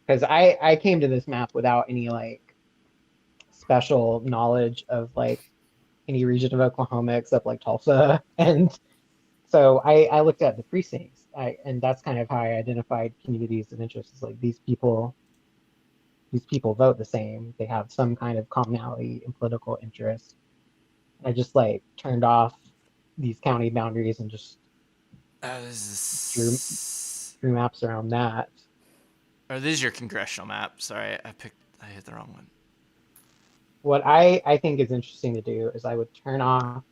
Because I came to this map without any like special knowledge of like any region of Oklahoma except like Tulsa. And so I looked at the precincts. And that's kind of how I identified communities of interest. Is like these people vote the same. They have some kind of commonality in political interest. I just like turned off these county boundaries and just This drew is... drew maps around that. Or this is your congressional map. Sorry, I hit the wrong one. What I think is interesting to do is I would turn off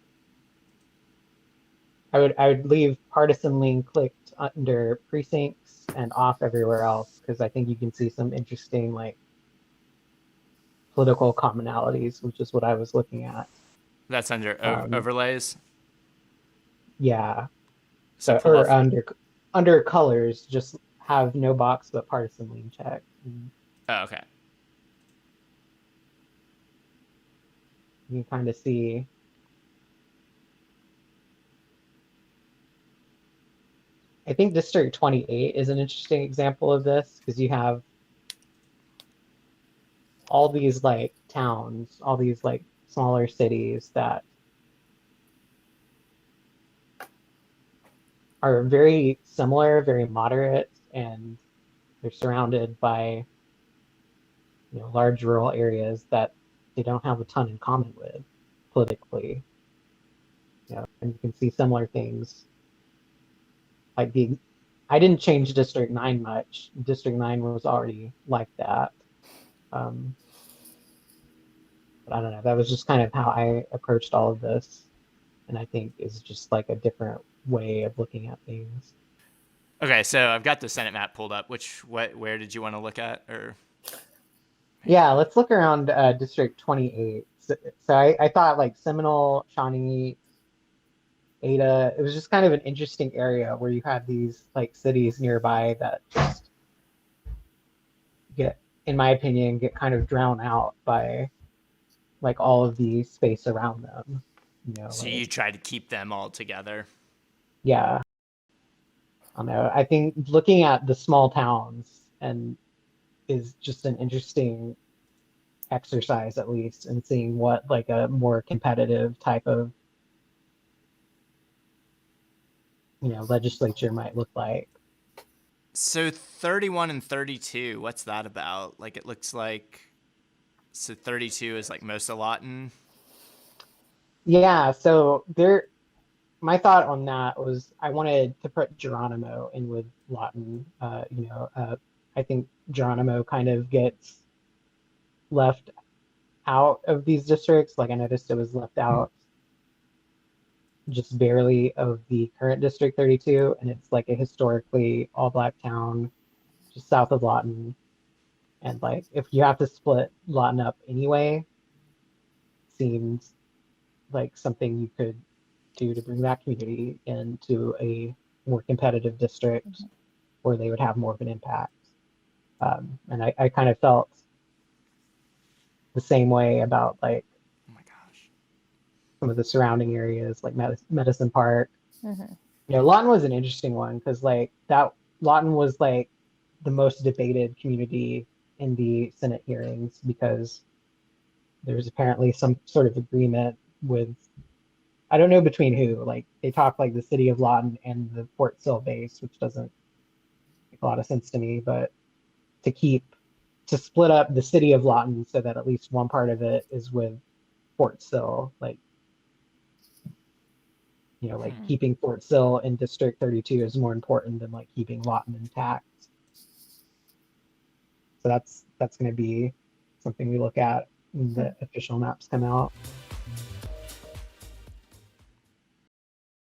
I would leave partisan link clicked under precincts and off everywhere else because I think you can see some interesting like political commonalities, which is what I was looking at. That's under Um, overlays. yeah, So so pull or off. under colors, just have no box but partisan lean check. And Oh, okay. you can kind of see. I think District 28 is an interesting example of this because you have all these like towns, all these like smaller cities that are very similar, very moderate, and they're surrounded by large rural areas that they don't have a ton in common with politically. And you can see similar things like the I didn't change District 9 much. District 9 was already like that. Um, but I don't know. That was just kind of how I approached all of this. And I think is just like a different way of looking at things. Okay, so I've got the Senate map pulled up. Where did you want to look at? Or Yeah, let's look around District 28. So I thought like Seminole, Shawnee, Ada, it was just kind of an interesting area where you had these like cities nearby that just get, in my opinion, get kind of drowned out by like all of the space around them. so Like you tried to keep them all together. yeah, I don't know. I think looking at the small towns and is just an interesting exercise at least and seeing what like a more competitive type of legislature might look like. So 31 and 32, what's that about? Like it looks like so 32 is like most of Lawton. Yeah, so there my thought on that was I wanted to put Geronimo in with Lawton. I think Geronimo kind of gets left out of these districts. Like I noticed it was left out just barely of the current District 32, and it's like a historically all black town just south of Lawton. And like if you have to split Lawton up anyway, seems like something you could do to bring that community into a more competitive district where they would have more of an impact. And I kind of felt the same way about like Oh my gosh. some of the surrounding areas, like Medicine Park. Mm-hmm. Lawton was an interesting one because like that Lawton was like the most debated community in the Senate hearings because there's apparently some sort of agreement with I don't know between who. Like they talk like the city of Lawton and the Fort Sill base, which doesn't make a lot of sense to me, but to keep to split up the city of Lawton so that at least one part of it is with Fort Sill, like Hmm. keeping Fort Sill in District 32 is more important than like keeping Lawton intact. So that's going to be something we look at when the official maps come out.